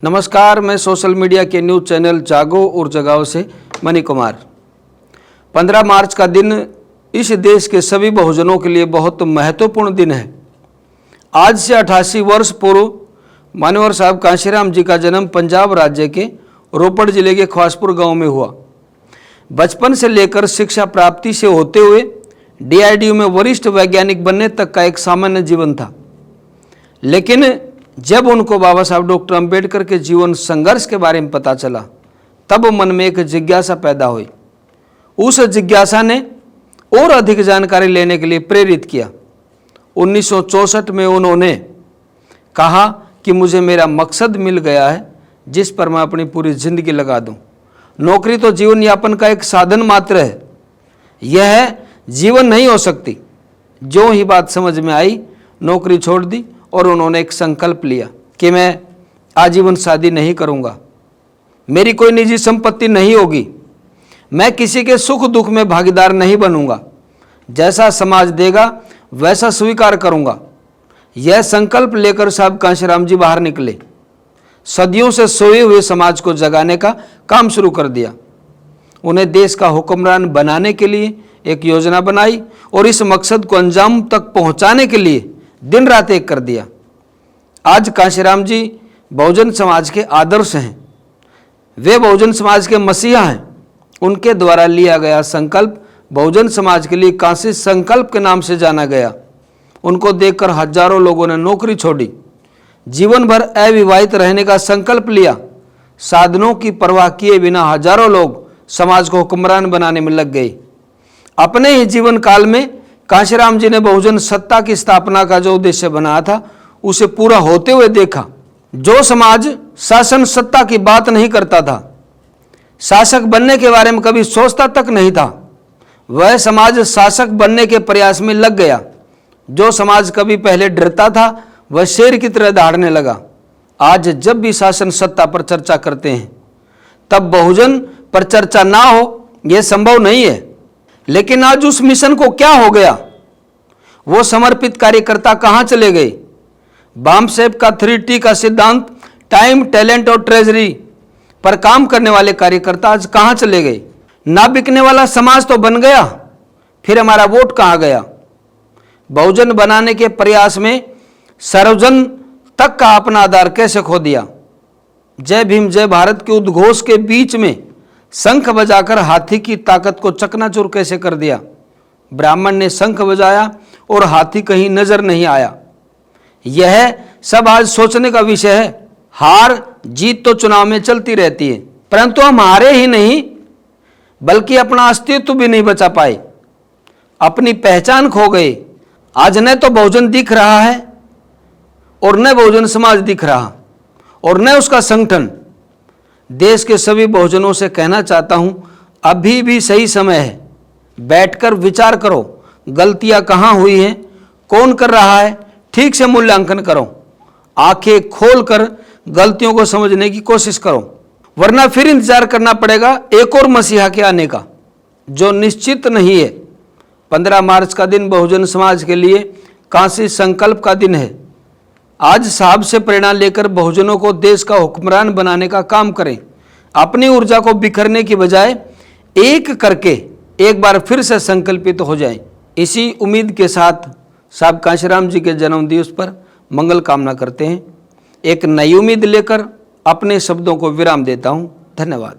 नमस्कार, मैं social media के न्यूज़ चैनल जागो और जगाओ से मनी कुमार। 15 मार्च का दिन इस देश के सभी बहुजनों के लिए बहुत महत्वपूर्ण दिन है। आज से 88 वर्ष पूर्व मानवर साहब कांशीराम जी का जन्म पंजाब राज्य के रोपड़ जिले के ख्वासपुर गांव में हुआ। बचपन से लेकर शिक्षा प्राप्ति से होते हुए DIDU में वरिष्ठ वैज्ञानिक बनने तक का एक सामान्य जीवन था। लेकिन जब उनको बाबा साहब डॉक्टर अंबेडकर के जीवन संघर्ष के बारे में पता चला, तब मन में एक जिज्ञासा पैदा हुई। उस जिज्ञासा ने और अधिक जानकारी लेने के लिए प्रेरित किया। 1964 में उन्होंने कहा कि मुझे मेरा मकसद मिल गया है, जिस पर मैं अपनी पूरी जिंदगी लगा दूं। नौकरी तो जीवन यापन का एक साधन मात्र है, यह जीवन नहीं हो सकती। जो ही बात समझ में आई, नौकरी छोड़ दी और उन्होंने एक संकल्प लिया कि मैं आजीवन शादी नहीं करूंगा, मेरी कोई निजी संपत्ति नहीं होगी, मैं किसी के सुख दुख में भागीदार नहीं बनूंगा, जैसा समाज देगा वैसा स्वीकार करूंगा। यह संकल्प लेकर साहब कांशीराम जी बाहर निकले। सदियों से सोए हुए समाज को जगाने का काम शुरू कर दिया। उन्हें देश का हुक्मरान बनाने के लिए एक योजना बनाई और इस मकसद को अंजाम तक पहुंचाने के लिए दिन रात एक कर दिया। आज कांशीराम जी बहुजन समाज के आदर्श हैं। वे बहुजन समाज के मसीहा हैं। उनके द्वारा लिया गया संकल्प बहुजन समाज के लिए कांसी संकल्प के नाम से जाना गया। उनको देखकर हजारों लोगों ने नौकरी छोड़ी, जीवन भर अविवाहित रहने का संकल्प लिया। साधनों की परवाह किए बिना हजारों लोग समाज को हुक्मरान बनाने में लग गए। अपने ही जीवन काल में कांशीराम जी ने बहुजन सत्ता की स्थापना का जो उद्देश्य बनाया था, उसे पूरा होते हुए देखा। जो समाज शासन सत्ता की बात नहीं करता था, शासक बनने के बारे में कभी सोचता तक नहीं था, वह समाज शासक बनने के प्रयास में लग गया। जो समाज कभी पहले डरता था, वह शेर की तरह दहाड़ने लगा। आज जब भी शासन सत्ता पर चर्चा करते हैं, तब बहुजन पर चर्चा ना हो, यह संभव नहीं है। लेकिन आज उस मिशन को क्या हो गया? वो समर्पित कार्यकर्ता कहां चले गए? बामसेब का 3T का सिद्धांत, टाइम, टैलेंट और ट्रेजरी पर काम करने वाले कार्यकर्ता आज कहां चले गए? ना बिकने वाला समाज तो बन गया, फिर हमारा वोट कहां गया? बहुजन बनाने के प्रयास में सर्वजन तक का अपना आधार कैसे खो दिया? जय भीम जय भारत के उद्घोष के बीच में शंख बजाकर हाथी की ताकत को चकनाचूर कैसे कर दिया? ब्राह्मण ने शंख बजाया और हाथी कहीं नजर नहीं आया। यह सब आज सोचने का विषय है। हार जीत तो चुनाव में चलती रहती है, परंतु हम हारे ही नहीं, बल्कि अपना अस्तित्व भी नहीं बचा पाए, अपनी पहचान खो गए। आज न तो बहुजन दिख रहा है और न बहुजन समाज दिख रहा और न उसका संगठन। देश के सभी बहुजनों से कहना चाहता हूं, अभी भी सही समय है। बैठकर विचार करो, गलतियां कहां हुई हैं, कौन कर रहा है, ठीक से मूल्यांकन करो। आंखें खोलकर गलतियों को समझने की कोशिश करो, वरना फिर इंतजार करना पड़ेगा एक और मसीहा के आने का, जो निश्चित नहीं है। 15 मार्च का दिन बहुजन समाज के लिए कांसी संकल्प का दिन है। आज साहब से प्रेरणा लेकर बहुजनों को देश का हुक्मरान बनाने का काम करें। अपनी ऊर्जा को बिखरने की बजाय एक करके एक बार फिर से संकल्पित हो जाएं। इसी उम्मीद के साथ साहब कांशीराम जी के जन्म दिवस पर मंगल कामना करते हैं। एक नई उम्मीद लेकर अपने शब्दों को विराम देता हूं। धन्यवाद।